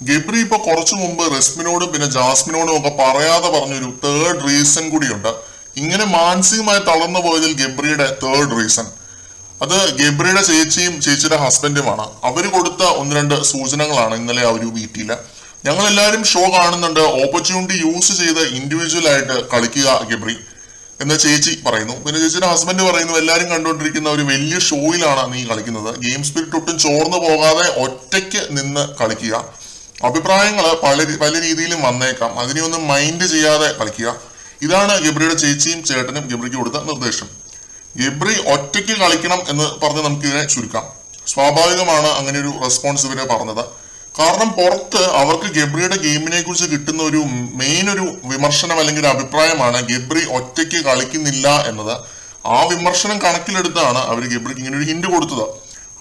ഗബ്രി ഇപ്പൊ കുറച്ചു മുമ്പ് റസ്മിനോടും പിന്നെ ജാസ്മിനോടും ഒക്കെ പറയാതെ പറഞ്ഞൊരു തേർഡ് റീസൺ കൂടിയുണ്ട്. ഇങ്ങനെ മാനസികമായി തളർന്നു പോയതിൽ ഗബ്രിയുടെ തേർഡ് റീസൺ അത് ഗബ്രിയുടെ ചേച്ചിയും ചേച്ചിയുടെ ഹസ്ബൻഡുമാണ്. അവര് കൊടുത്ത ഒന്ന് രണ്ട് സൂചനകളാണ് ഇന്നലെ ആ ഒരു വീട്ടില്. ഞങ്ങൾ എല്ലാവരും ഷോ കാണുന്നുണ്ട്, ഓപ്പർച്യൂണിറ്റി യൂസ് ചെയ്ത് ഇൻഡിവിജ്വൽ ആയിട്ട് കളിക്കുക ഗബ്രി എന്ന് ചേച്ചി പറയുന്നു. പിന്നെ ചേച്ചിയുടെ ഹസ്ബൻഡ് പറയുന്നു, എല്ലാവരും കണ്ടുകൊണ്ടിരിക്കുന്ന ഒരു വലിയ ഷോയിലാണ് നീ കളിക്കുന്നത്, ഗെയിം സ്പിരിറ്റ് ഒട്ടും ചോർന്നു പോകാതെ ഒറ്റയ്ക്ക് നിന്ന് കളിക്കുക, അഭിപ്രായങ്ങൾ പല രീതിയിലും വന്നേക്കാം, അതിനെയൊന്നും മൈൻഡ് ചെയ്യാതെ കളിക്കുക. ഇതാണ് ഗബ്രിയുടെ ചേച്ചിയും ചേട്ടനും ഗബ്രിക്ക് കൊടുത്ത നിർദ്ദേശം. ഗബ്രി ഒറ്റയ്ക്ക് കളിക്കണം എന്ന് പറഞ്ഞ് നമുക്ക് ഇതിനെ ചുരുക്കാം. സ്വാഭാവികമാണ് അങ്ങനെ ഒരു റെസ്പോൺസ് ഇവരെ പറഞ്ഞത്. കാരണം പുറത്ത് അവർക്ക് ഗബ്രിയുടെ ഗെയിമിനെ കുറിച്ച് കിട്ടുന്ന ഒരു മെയിൻ ഒരു വിമർശനം അല്ലെങ്കിൽ ഒരു അഭിപ്രായമാണ് ഗബ്രി ഒറ്റയ്ക്ക് കളിക്കുന്നില്ല എന്നത്. ആ വിമർശനം കണക്കിലെടുത്താണ് അവർ ഗബ്രിക്ക് ഇങ്ങനെ ഒരു ഹിന്റ് കൊടുത്തത്.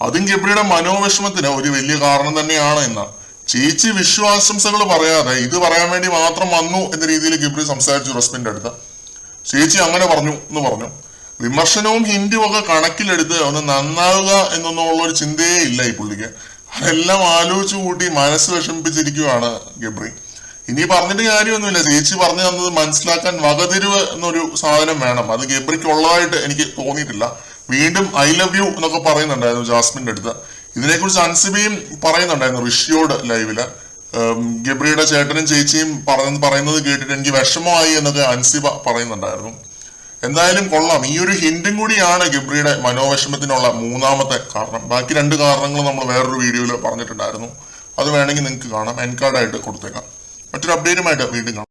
അതും ഗബ്രിയുടെ മനോവിഷമത്തിന് ഒരു വലിയ കാരണം തന്നെയാണ് എന്ന്. ചേച്ചി വിശ്വാസംസകൾ പറയാതെ ഇത് പറയാൻ വേണ്ടി മാത്രം വന്നു എന്ന രീതിയിൽ ഗബ്രി സംസാരിച്ചു റസ്മിന്റെ അടുത്ത്. ചേച്ചി അങ്ങനെ പറഞ്ഞു എന്ന് പറഞ്ഞു. വിമർശനവും ഹിന്റും ഒക്കെ കണക്കിലെടുത്ത് ഒന്ന് നന്നാവുക എന്നൊന്നുള്ള ഒരു ചിന്തയേ ഇല്ല ഈ പുള്ളിക്ക്. അതെല്ലാം ആലോചിച്ചു കൂട്ടി മനസ്സ് വിഷമിപ്പിച്ചിരിക്കുകയാണ് ഗബ്രി. ഇനി പറഞ്ഞിട്ട് കാര്യമൊന്നുമില്ല. ചേച്ചി പറഞ്ഞു തന്നത് മനസ്സിലാക്കാൻ വകതിരിവ് എന്നൊരു സാധനം വേണം. അത് ഗബ്രിക്ക് ഉള്ളതായിട്ട് എനിക്ക് തോന്നിയിട്ടില്ല. വീണ്ടും ഐ ലവ് യു എന്നൊക്കെ പറയുന്നുണ്ടായിരുന്നു ജാസ്മിന്റെ അടുത്ത്. ഇതിനെക്കുറിച്ച് അൻസിബയും പറയുന്നുണ്ടായിരുന്നു ഋഷിയോട് ലൈവില്. ഗബ്രിയുടെ ചേട്ടനും ചേച്ചിയും പറയുന്നത് കേട്ടിട്ട് എനിക്ക് വിഷമമായി എന്നൊക്കെ അൻസിബ പറയുന്നുണ്ടായിരുന്നു. എന്തായാലും കൊള്ളാം. ഈ ഒരു ഹിന്റും കൂടിയാണ് ഗബ്രിയുടെ മനോവിഷമത്തിനുള്ള മൂന്നാമത്തെ കാരണം. ബാക്കി രണ്ട് കാരണങ്ങൾ നമ്മൾ വേറൊരു വീഡിയോയിൽ പറഞ്ഞിട്ടുണ്ടായിരുന്നു. അത് വേണമെങ്കിൽ നിങ്ങൾക്ക് കാണാം, എൻകാർഡായിട്ട് കൊടുത്തേക്കാം. മറ്റൊരു അപ്ഡേറ്റുമായിട്ട് വീണ്ടും കാണാം.